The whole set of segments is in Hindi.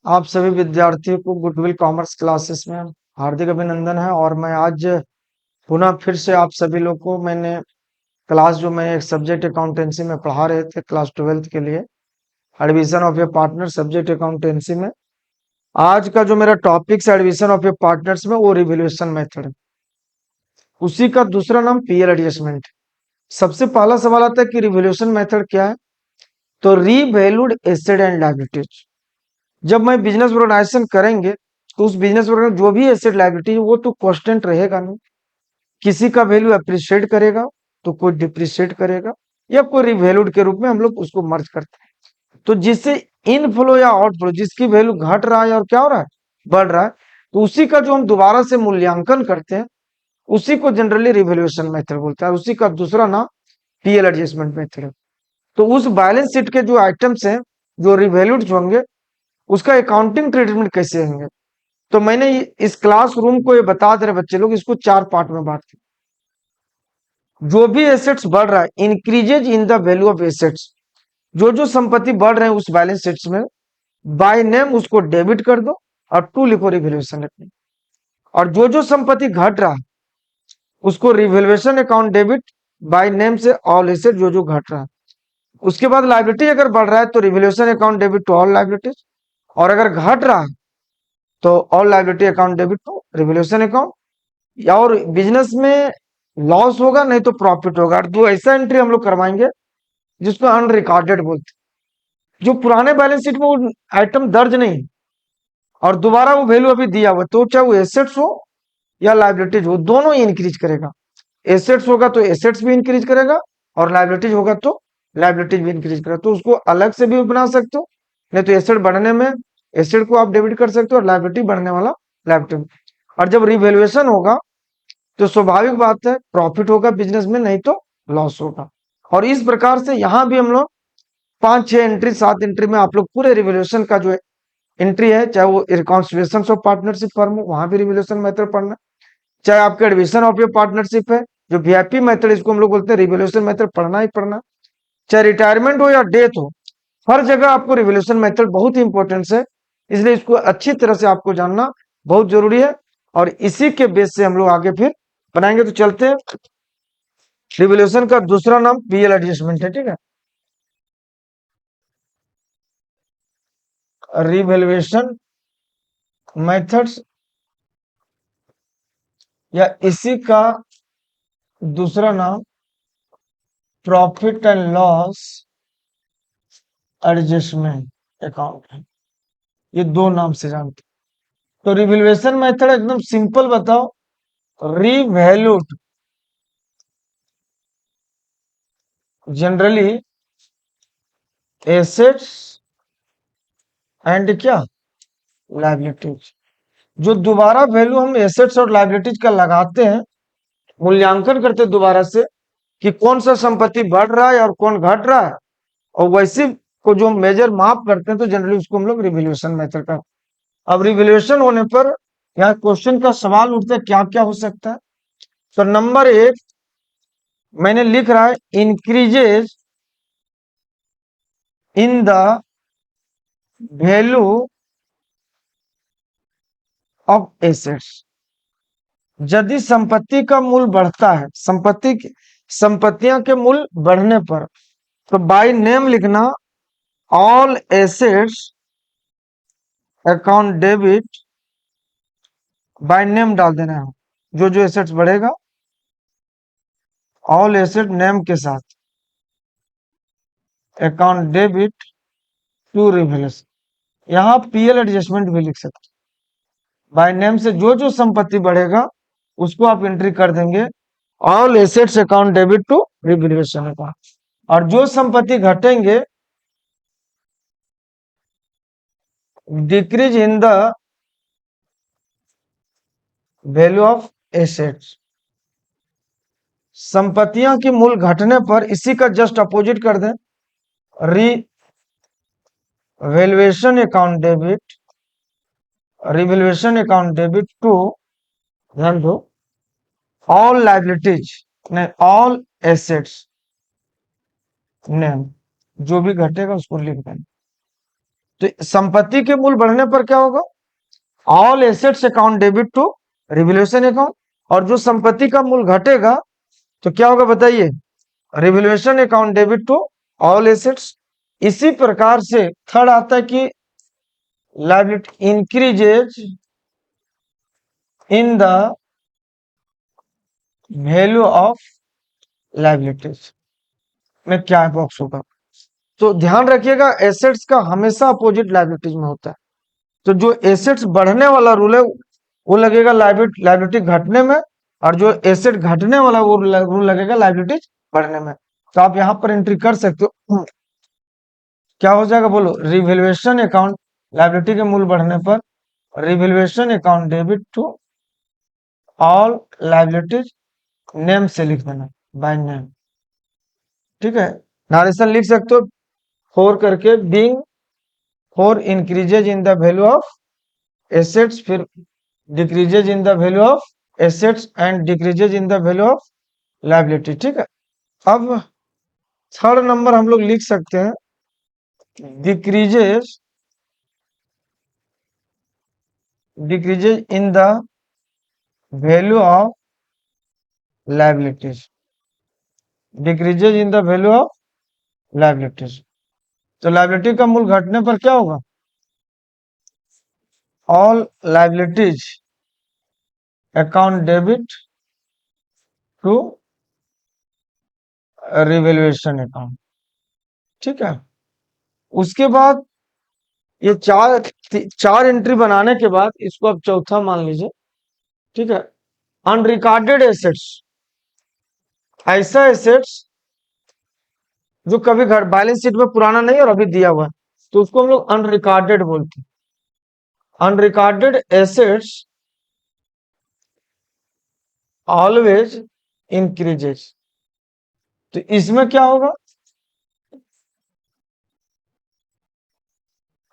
आप सभी विद्यार्थियों को गुडविल कॉमर्स क्लासेस में हार्दिक अभिनंदन है। और मैं आज पुनः फिर से आप सभी लोग को मैंने क्लास जो मैं एक सब्जेक्ट अकाउंटेंसी में पढ़ा रहे थे क्लास 12th के लिए, admission of your partner subject accountancy में आज का जो मेरा टॉपिक है एडमिशन ऑफ योर पार्टनर्स में, वो रिवैल्यूएशन मेथड है। उसी का दूसरा नाम पीएल एडजस्टमेंट। सबसे पहला सवाल आता है कि रिवैल्यूएशन मेथड क्या है। तो रीवैल्यूड एसेट एंड लायबिलिटीज, जब मैं बिजनेस ऑर्गेनाइजेशन करेंगे तो उस बिजनेस ऑर्गेनाइजेशन जो भी एसेट लायबिलिटी है वो तो कांस्टेंट रहेगा नहीं। किसी का वैल्यू अप्रिशिएट करेगा तो कोई डिप्रिशिएट करेगा, या कोई रिवैल्यूड के रूप में हम लोग उसको मर्ज करते हैं। तो जिससे इनफ्लो या आउटफ्लो, जिसकी वैल्यू घट रहा है और क्या हो रहा है, बढ़ रहा है, तो उसी का जो हम दोबारा से मूल्यांकन करते हैं उसी को जनरली रिवैल्यूएशन मेथड बोलते हैं। उसी का दूसरा नाम पीएल एडजस्टमेंट मेथड है। तो उस बैलेंस शीट के जो आइटम्स हैं जो रिवैल्यूड होंगे उसका अकाउंटिंग ट्रीटमेंट कैसे होंगे। तो मैंने इस क्लासरूम को ये बता दे रहे बच्चे लोग, इसको 4 पार्ट में बांट के, जो भी एसेट्स बढ़ रहा है, increases in the value of assets, जो जो संपत्ति बढ़ रहे हैं उस बैलेंस शीट्स में, बाय नेम उसको डेबिट कर दो और टू लिखो रिवैल्यूएशन रखने। और जो जो संपत्ति घट रहा है उसको revaluation account debit, bye name से ऑल एसेट जो जो घट रहा है। उसके बाद लायबिलिटी अगर बढ़ रहा है तो revaluation account debit to all liabilities, और अगर घट रहा है तो all liability account debit to revaluation account. या और बिजनेस में लॉस होगा नहीं तो प्रॉफिट होगा, और दो ऐसा एंट्री हम लोग करवाएंगे जिसको अनरिकॉर्डेड बोलते हैं, जो पुराने बैलेंस शीट में वो आइटम दर्ज नहीं और दोबारा वो वैल्यू अभी दिया हुआ, तो चाहे वो एसेट्स हो या लाइबिलिटीज हो, दोनों ही इंक्रीज करेगा। एसेट्स होगा तो एसेट्स भी इंक्रीज करेगा, और लाइबिलिटीज होगा तो लाइबिलिटीज भी इंक्रीज करेगा। तो उसको अलग से भी बना सकते हो, नहीं तो एसेट बढ़ने में एसेट को आप डेबिट कर सकते हो और लाइबिलिटी बढ़ने वाला लाइबिलिटी। और जब रिवैल्यूएशन होगा तो स्वाभाविक बात है प्रॉफिट होगा बिजनेस में, नहीं तो लॉस होगा। और इस प्रकार से यहां भी हम लोग 5-6 एंट्री 7 एंट्री में आप लोग पूरे रिवैल्यूएशन का जो एंट्री है, चाहे वो रिकॉन्सिलिएशन ऑफ पार्टनरशिप फर्म हो वहां भी रिवैल्यूएशन मेथड पढ़ना, चाहे आपके एडमिशन ऑफ योर पार्टनरशिप है जो वीआईपी मेथड इसको हम लोग बोलते हैं, रिवैल्यूएशन मेथड पढ़ना ही पढ़ना, चाहे रिटायरमेंट हो या डेथ हो, हर जगह आपको रिवैल्यूएशन मेथड बहुत ही इंपॉर्टेंस है। इसलिए इसको अच्छी तरह से आपको जानना बहुत जरूरी है, और इसी के बेस से हम लोग आगे फिर बनाएंगे। तो चलते हैं, रिवैल्यूएशन का दूसरा नाम पीएल एडजस्टमेंट है, ठीक है। रिवैल्यूएशन मेथड्स या इसी का दूसरा नाम profit and loss adjustment account है। ये दो नाम से जानते हैं। तो रिवैल्यूएशन मेथड एकदम सिंपल बताओ, रिवैल्यूड जनरली एसेट्स एंड क्या, लायबिलिटीज। जो दोबारा वैल्यू हम एसेट्स और लायबिलिटीज का लगाते हैं, मूल्यांकन करते हैं दोबारा से कि कौन सा संपत्ति बढ़ रहा है और कौन घट रहा है, और वैसे को जो मेजर माप करते हैं तो जनरली उसको हम लोग रिवैल्यूएशन मेथड का। अब रिवैल्यूएशन होने पर यहाँ क्वेश्चन का सवाल उठता है क्या क्या हो सकता है। तो नंबर 1 मैंने लिख रहा है, increases in the value of assets. यदि संपत्ति का मूल्य बढ़ता है, संपत्तियां के मूल्य बढ़ने पर, तो बाय नेम लिखना all assets account debit, by name डाल देना है। जो जो एसेट्स बढ़ेगा ऑल एसेट नेम के साथ अकाउंट डेबिट टू रिवैल्यूएशन। यहां पीएल एडजस्टमेंट भी लिख सकते। बाय नेम से जो जो संपत्ति बढ़ेगा उसको आप एंट्री कर देंगे all assets account debit to revaluation account, और जो संपत्ति घटेंगे decrease in the value of assets. संपत्तियां की मूल्य घटने पर इसी का जस्ट अपोजिट कर दें, revaluation account debit, revaluation account debit to, ध्यान दो, ऑल लाइबिलिटीज नहीं ऑल एसेट्स नेम, जो भी घटेगा उसको लिख दें। तो संपत्ति के मूल बढ़ने पर क्या होगा? All assets account debit to revaluation account. और जो संपत्ति का मूल घटेगा तो क्या होगा बताइए? Revaluation account debit to all assets. इसी प्रकार से थर्ड आता है कि liability increases in the value of liabilities में क्या बॉक्स होगा? तो ध्यान रखिएगा, एसेट्स का हमेशा अपोजिट लायबिलिटीज में होता है। तो जो एसेट्स बढ़ने वाला रूल है वो लगेगा लायबिलिटी घटने में, और जो एसेट घटने वाला वो रूल लगेगा लायबिलिटीज बढ़ने में। तो आप यहां पर एंट्री कर सकते हो। क्या हो जाएगा बोलो? रिवैल्यूएशन अकाउंट, लायबिलिटी के मूल बढ़ने पर revaluation account debit to all liabilities, name से लिख देना, बाय नेम। ठीक है, नारेशन लिख सकते हो फोर करके, being four increases in the value of assets, फिर decreases in the value of assets and decreases in the value of liability. ठीक है, अब थर्ड नंबर हम लोग लिख सकते हैं decreases in the value of liabilities, decreases in the value of liabilities. तो लायबिलिटी का मूल घटने पर क्या होगा? All liabilities account debit to revaluation account. ठीक है, उसके बाद ये चार एंट्री बनाने के बाद इसको अब चौथा मान लीजिए। ठीक है, अनरिकॉर्डेड एसेट्स, ऐसा एसेट्स जो कभी घर बैलेंस शीट में पुराना नहीं और अभी दिया हुआ है, तो उसको हम लोग अनरिकॉर्डेड बोलते हैं। Unrecorded assets always increases. तो इसमें क्या होगा?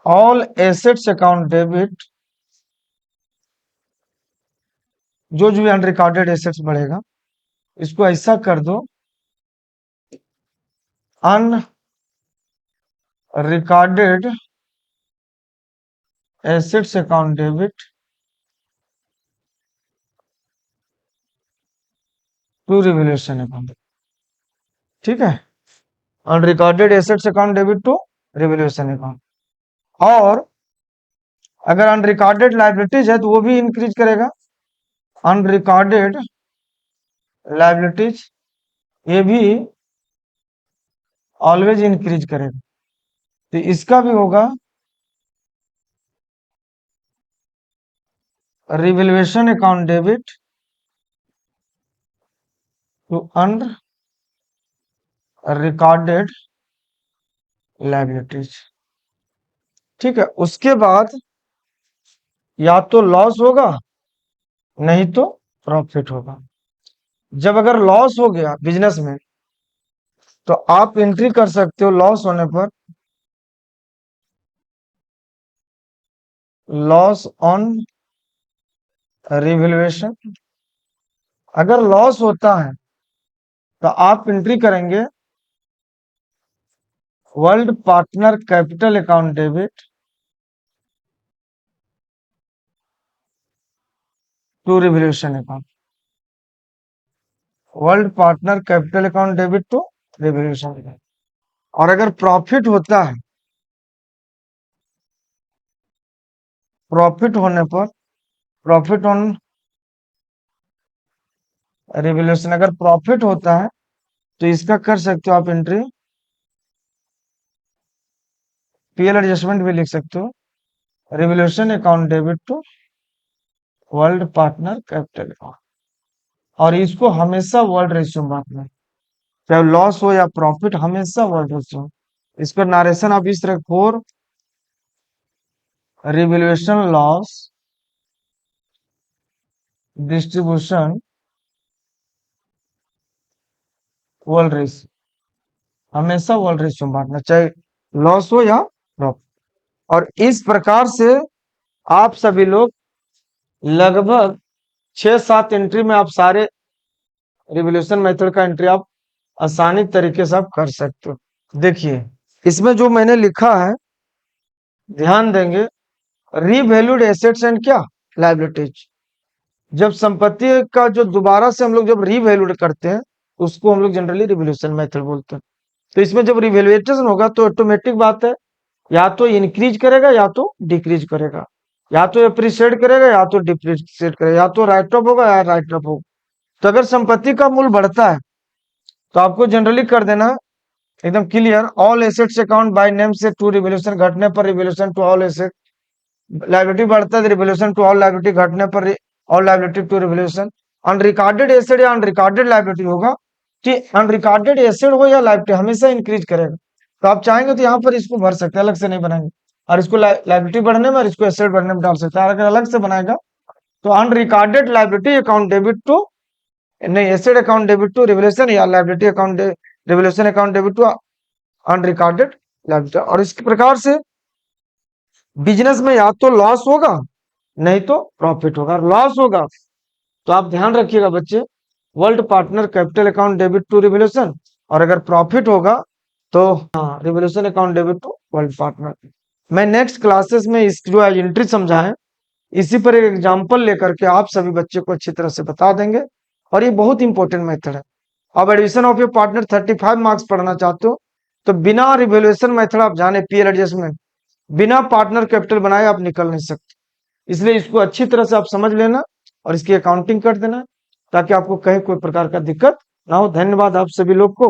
ऑल एसेट्स अकाउंट डेबिट, जो भी अनरिकॉर्डेड एसेट्स बढ़ेगा इसको ऐसा कर दो, unrecorded assets account debit to revaluation account. ठीक है, unrecorded assets account debit to revaluation account. और अगर अनरिकॉर्डेड लायबिलिटीज है तो वो भी इंक्रीज करेगा, अनरिकॉर्डेड लायबिलिटीज ये भी ऑलवेज इंक्रीज करेगा। तो इसका भी होगा revaluation account debit to unrecorded liabilities. ठीक है, उसके बाद या तो लॉस होगा नहीं तो प्रॉफिट होगा। जब अगर लॉस हो गया बिजनेस में तो आप एंट्री कर सकते हो लॉस होने पर, लॉस ऑन रिवैल्यूएशन। अगर लॉस होता है तो आप एंट्री करेंगे world partner capital account debit to revaluation account, world partner capital account debit to revaluation account. और अगर प्रॉफिट होता है, प्रॉफिट होने पर प्रॉफिट ऑन रिवैल्यूएशन, अगर प्रॉफिट होता है तो इसका कर सकते हो आप एंट्री, पीएल एडजस्टमेंट भी लिख सकते हो, revaluation account debit to world partner capital account. और इसको हमेशा वर्ल्ड रेशियो में बांटना है, चाहे लॉस हो या प्रॉफिट, हमेशा वर्ल्ड रेशियो। इसका नारेशन आप इस तरह, four revaluation loss distribution world ratio, हमेशा वर्ल्ड रेशियो में बांटना, चाहे लॉस हो या प्रॉफिट। और इस प्रकार से आप सभी लोग लगभग 6-7 एंट्री में आप सारे रिवॉल्यूशन मेथड का एंट्री आप आसानी तरीके से आप कर सकते हो। देखिए इसमें जो मैंने लिखा है ध्यान देंगे, रीवैल्यूड एसेट्स एंड क्या, लाइबिलिटीज। जब संपत्ति का जो दोबारा से हम लोग जब रीवैल्यूड करते हैं, उसको हम लोग जनरली रिवोल्यूशन मेथड बोलते हैं। तो इसमें जब रिवैल्यूएशन होगा तो ऑटोमेटिक बात है, या तो इंक्रीज करेगा या तो डिक्रीज करेगा, या तो अप्रिशिएट करेगा या तो डिप्रिशिएट करेगा, या तो राइट ऑफ होगा या राइट ऑफ होगा। तो अगर संपत्ति का मूल्य बढ़ता है तो आपको जनरली कर देना एकदम clear, all assets account by name से टू रिवोल्यूशन घटने पर revolution to all asset, liability बढ़ता है रिवोल्यूशन टू ऑल लाइबिलिटी घटने पर all liability to revolution. Unrecorded asset या अनरिकॉर्डेड लाइबिलिटी होगा कि अनरिकॉर्डेड एसेट हो या लाइबिलिटी हमेशा इंक्रीज करेगा। तो आप चाहेंगे तो यहाँ पर इसको भर सकते हैं, अलग से नहीं बनाएंगे, और इसको लाइबिलिटी बढ़ने में और इसको एसेट बढ़ने में डाल सकते हैं। अगर अलग से बनाएगा तो unrecorded liability account debit to, नहीं, asset account debit to revolution या liability account revolution account debit to unrecorded liability. और इस प्रकार से बिजनेस में या तो लॉस होगा नहीं तो प्रॉफिट होगा। लॉस होगा तो आप ध्यान रखिएगा बच्चे, world partner capital account debit to revolution, और अगर प्रॉफिट होगा तो हाँ, revolution account debit to world partner. मैं नेक्स्ट क्लासेस में इस जो एंट्री समझा है इसी पर एक एग्जांपल लेकर के आप सभी बच्चे को अच्छी तरह से बता देंगे, और ये बहुत इंपॉर्टेंट मेथड है। अब addition of a partner 35 marks पढ़ना चाहते हो तो बिना रिवोल्यूशन मेथड आप जाने पीएल एडजस्टमेंट, बिना पार्टनर कैपिटल बनाए आप निकल नहीं सकते। इसलिए इसको अच्छी तरह से आप समझ लेना और इसकी अकाउंटिंग कर देना ताकि आपको कहीं कोई प्रकार का दिक्कत ना हो। धन्यवाद आप सभी लोग को।